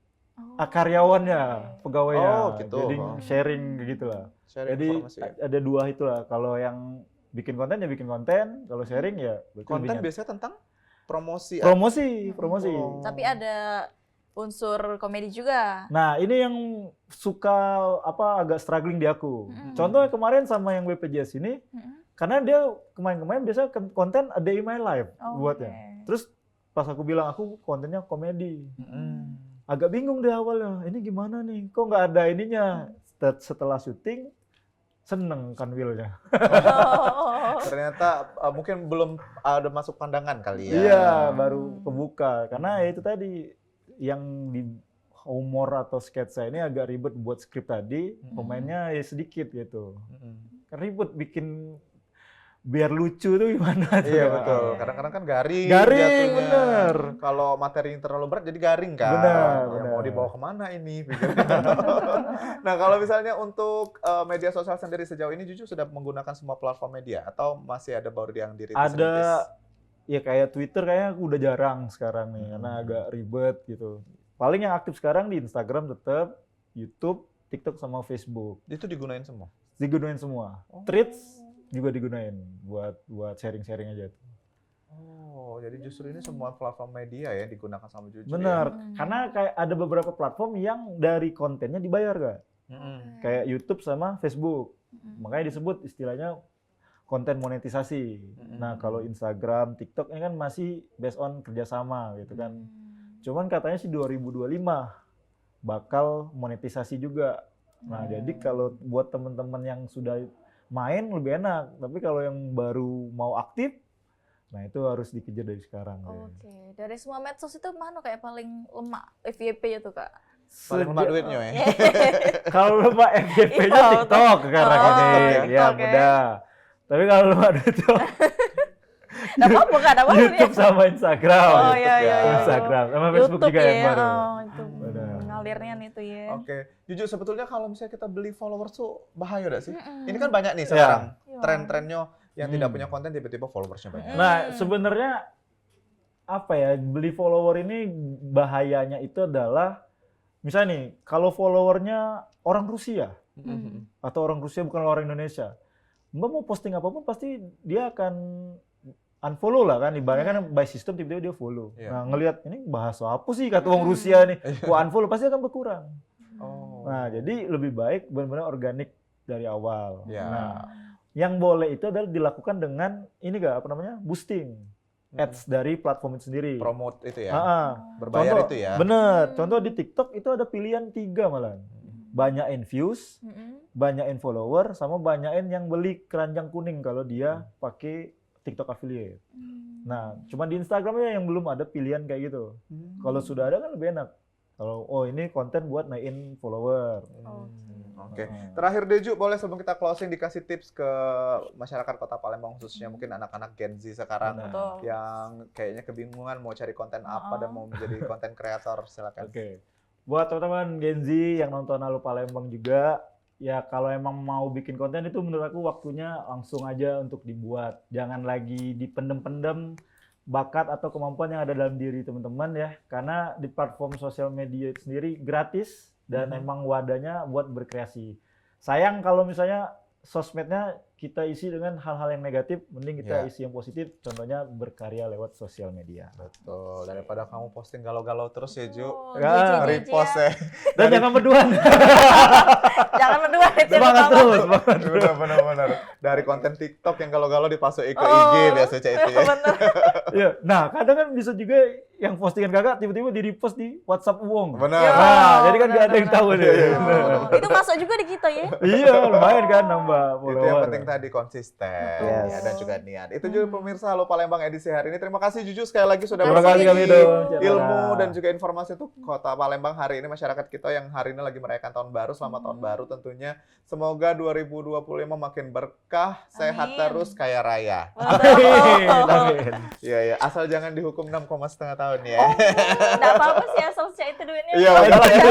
karyawannya, pegawainya. gitu. Jadi sharing gitu lah. Jadi ada dua itulah. Kalau yang bikin konten ya bikin konten, kalau sharing ya konten biasanya tentang promosi. Tapi ada unsur komedi juga. Nah, ini yang suka agak struggling di aku. Contohnya kemarin sama yang BPJS ini, karena dia kemarin biasa konten A Day in My Life buatnya. Terus pas aku bilang aku kontennya komedi. Agak bingung deh awalnya. Ini gimana nih? Kok nggak ada ininya? Setelah syuting seneng kan Will-nya. Ternyata mungkin belum ada masuk pandangan kali ya. Iya, baru kebuka. Karena itu tadi yang di humor atau sketsa ini agak ribet buat skrip tadi, pemainnya ya sedikit gitu. Ribet bikin biar lucu tuh gimana tuh. Iya betul. Kadang-kadang kan garing bener. Kalau materi yang terlalu berat jadi garing kan. Bener. Mau dibawa kemana ini? Nah kalau misalnya untuk media sosial sendiri sejauh ini Juju sudah menggunakan semua platform media atau masih ada baru yang dirintis-rintis? Ada, ya kayak Twitter kayaknya udah jarang sekarang nih karena agak ribet gitu. Paling yang aktif sekarang di Instagram tetap, YouTube, TikTok sama Facebook. Itu digunain semua? Digunain semua. Threads juga digunain buat sharing-sharing aja tuh. Oh, jadi justru ini semua platform media ya digunakan sama Juju. Benar, karena kayak ada beberapa platform yang dari kontennya dibayar kan. Kayak YouTube sama Facebook. Makanya disebut istilahnya konten monetisasi. Nah, kalau Instagram, TikTok ini kan masih based on kerjasama gitu kan. Cuman katanya sih 2025 bakal monetisasi juga. Nah, jadi kalau buat teman-teman yang sudah main lebih enak, tapi kalau yang baru mau aktif, nah itu harus dikejar dari sekarang. Oke, dari semua medsos itu mana kayak paling lemah FYP itu Kak? Paling lemah duitnya ya? Kalau lemah FYP-nya TikTok karena gini, ya mudah. Tapi kalau lemah duit itu Nggak apa-apa Kak, ada YouTube sama Instagram. Iya. Instagram sama Facebook YouTube juga yang baru. Itu ngalirnya itu ya. Oke, Jujur sebetulnya kalau misalnya kita beli followers tuh bahaya gak sih? Ini kan banyak nih sekarang tren-trennya yang tidak punya konten tiba-tiba followersnya banyak. Nah sebenarnya apa ya, beli follower ini bahayanya itu adalah misalnya nih kalau followernya orang Rusia atau orang Rusia bukan orang Indonesia, Mbak mau posting apapun pasti dia akan unfollow lah kan, ibaratnya kan by system tiba-tiba dia follow. Nah ngelihat ini bahasa apa sih kata orang Rusia nih, gua unfollow pasti akan berkurang. Nah jadi lebih baik benar-benar organik dari awal. Nah yang boleh itu adalah dilakukan dengan ini boosting ads dari platform itu sendiri. Promote itu ya, berbayar contoh, itu ya. Bener, contoh di TikTok itu ada pilihan 3 malah. Banyakin views, banyakin follower, sama banyakin yang beli keranjang kuning kalau dia pakai TikTok affiliate. Nah, cuma di Instagramnya yang belum ada pilihan kayak gitu. Kalau sudah ada kan lebih enak. Kalau ini konten buat naikin follower. Oke. Terakhir Deju, boleh sebelum kita closing dikasih tips ke masyarakat Kota Palembang khususnya mungkin anak-anak Gen Z sekarang yang kayaknya kebingungan mau cari konten apa dan mau menjadi konten kreator, silakan. Oke. Buat teman-teman Gen Z yang nonton Halo Palembang juga, ya kalau emang mau bikin konten itu menurut aku waktunya langsung aja untuk dibuat. Jangan lagi dipendem-pendem bakat atau kemampuan yang ada dalam diri teman-teman ya. Karena di platform sosial media itu sendiri gratis dan emang wadahnya buat berkreasi. Sayang kalau misalnya sosmednya kita isi dengan hal-hal yang negatif, mending kita isi yang positif, contohnya berkarya lewat sosial media. Betul, daripada kamu posting galau-galau terus ya Ju, repost ya. Dan jangan berduaan. Jangan berduaan itu semangat terus. Benar-benar. Dari konten TikTok yang galau-galau dipasuk ke IG biasanya itu ya. Iya. Nah, kadang kan bisa juga yang postingan kakak tiba-tiba di repost di WhatsApp Uwong. Benar. Ya. Nah, jadi kan nggak ada yang tahu deh. Itu masuk juga di kita ya. Iya, lumayan kan nambah Itu yang follower. penting tadi konsisten Yes. ya, dan juga niat. Itu juga pemirsa Halo Palembang edisi hari ini. Terima kasih Juju sekali lagi sudah Terima kasih kami berbagi dong. ilmu dan juga informasi untuk Kota Palembang hari ini, masyarakat kita yang hari ini lagi merayakan tahun baru. Selamat tahun baru tentunya. Semoga 2025 makin berkah, sehat Amin. terus, kaya raya. Amin. Iya ya, asal jangan dihukum 6,5 tahun ya. Nggak apa-apa sih asal itu duitnya. Iya, udah lah ya.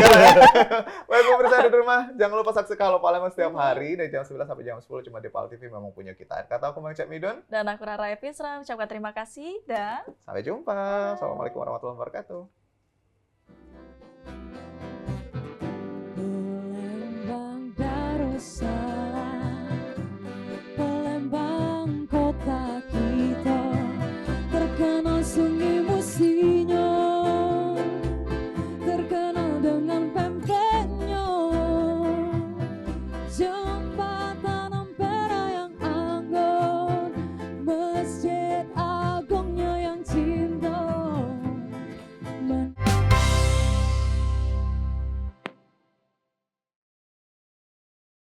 Baik pemirsa di rumah, jangan lupa saksikan Halo Palembang setiap hari dari jam 9 sampai jam 10 cuma di PAL TV, memang punya kita. Kata aku Mang Cek Midun, Dan aku Rara Episra, ucapkan terima kasih dan sampai jumpa. Assalamualaikum warahmatullahi wabarakatuh.